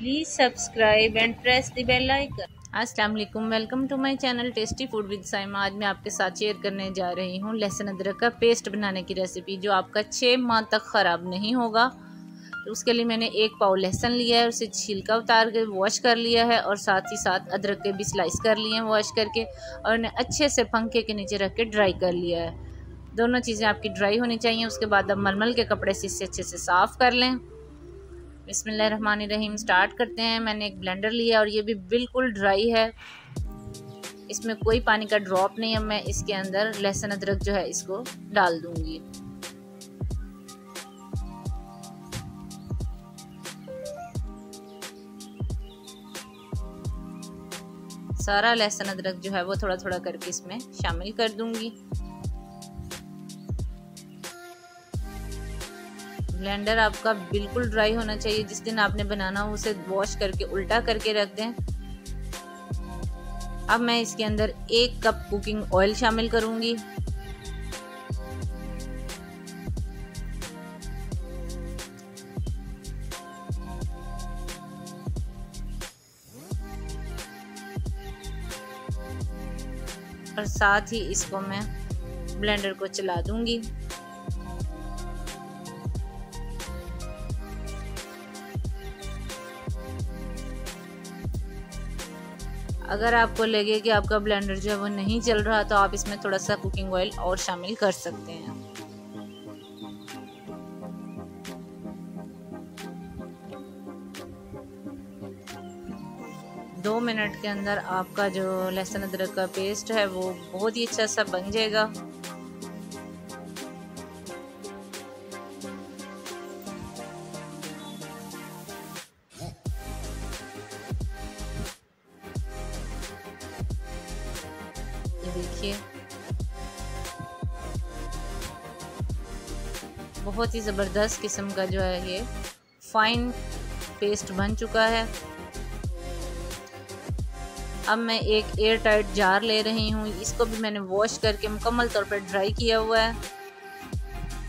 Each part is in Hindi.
Please subscribe and press the bell icon. अस्सलाम वालेकुम, welcome to my channel tasty food with Saima. आज मैं आपके साथ शेयर करने जा रही हूँ लहसुन अदरक का पेस्ट बनाने की रेसिपी, जो आपका 6 माह तक ख़राब नहीं होगा। तो उसके लिए मैंने 1 पाव लहसुन लिया है, उसे छिलका उतार के वॉश कर लिया है और साथ ही साथ अदरक के भी स्लाइस कर लिए हैं वॉश करके, और उन्हें अच्छे से पंखे के नीचे रख के ड्राई कर लिया है। दोनों चीज़ें आपकी ड्राई होनी चाहिए। उसके बाद अब मलमल के कपड़े से इसे अच्छे से साफ़ कर लें। बिस्मिल्लाहिर्रहमानिर्रहीम स्टार्ट करते हैं। मैंने एक ब्लेंडर लिया और ये भी बिल्कुल ड्राई है, इसमें कोई पानी का ड्रॉप नहीं है। मैं इसके अंदर लहसुन अदरक जो है इसको डाल दूंगी। सारा लहसुन अदरक जो है वो थोड़ा थोड़ा करके इसमें शामिल कर दूंगी। ब्लेंडर आपका बिल्कुल ड्राई होना चाहिए। जिस दिन आपने बनाना हो उसे वॉश करके उल्टा करके रख दें। अब मैं इसके अंदर 1 कप कुकिंग ऑयल शामिल करूंगी। और साथ ही इसको मैं ब्लेंडर को चला दूंगी। अगर आपको लगे कि आपका ब्लेंडर जो है वो नहीं चल रहा, तो आप इसमें थोड़ा सा कुकिंग ऑयल और शामिल कर सकते हैं। दो मिनट के अंदर आपका जो लहसुन अदरक का पेस्ट है वो बहुत ही अच्छा सा बन जाएगा। ये देखिए बहुत ही ज़बरदस्त किस्म का जो है ये फाइन पेस्ट बन चुका है। अब मैं एक एयर टाइट जार ले रही हूँ। इसको भी मैंने वॉश करके मुकम्मल तौर पर ड्राई किया हुआ है।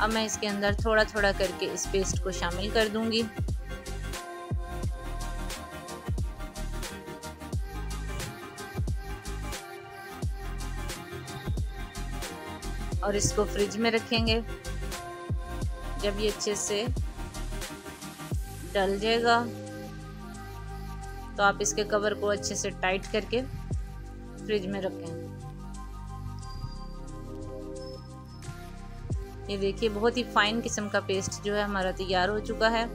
अब मैं इसके अंदर थोड़ा थोड़ा करके इस पेस्ट को शामिल कर दूंगी। और इसको फ्रिज में रखेंगे। जब ये अच्छे से डल जाएगा तो आप इसके कवर को अच्छे से टाइट करके फ्रिज में रखें। ये देखिए बहुत ही फाइन किस्म का पेस्ट जो है हमारा तैयार हो चुका है।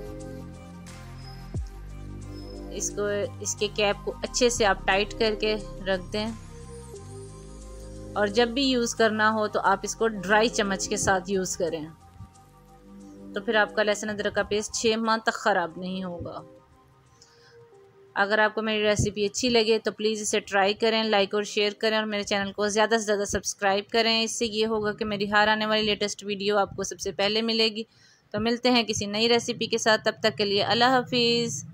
इसको इसके कैप को अच्छे से आप टाइट करके रख दें, और जब भी यूज़ करना हो तो आप इसको ड्राई चम्मच के साथ यूज़ करें, तो फिर आपका लहसुन अदरक का पेस्ट 6 माह तक ख़राब नहीं होगा। अगर आपको मेरी रेसिपी अच्छी लगे तो प्लीज़ इसे ट्राई करें, लाइक और शेयर करें, और मेरे चैनल को ज़्यादा से ज़्यादा सब्सक्राइब करें। इससे ये होगा कि मेरी हर आने वाली लेटेस्ट वीडियो आपको सबसे पहले मिलेगी। तो मिलते हैं किसी नई रेसिपी के साथ, तब तक के लिए अल्लाह हाफिज़।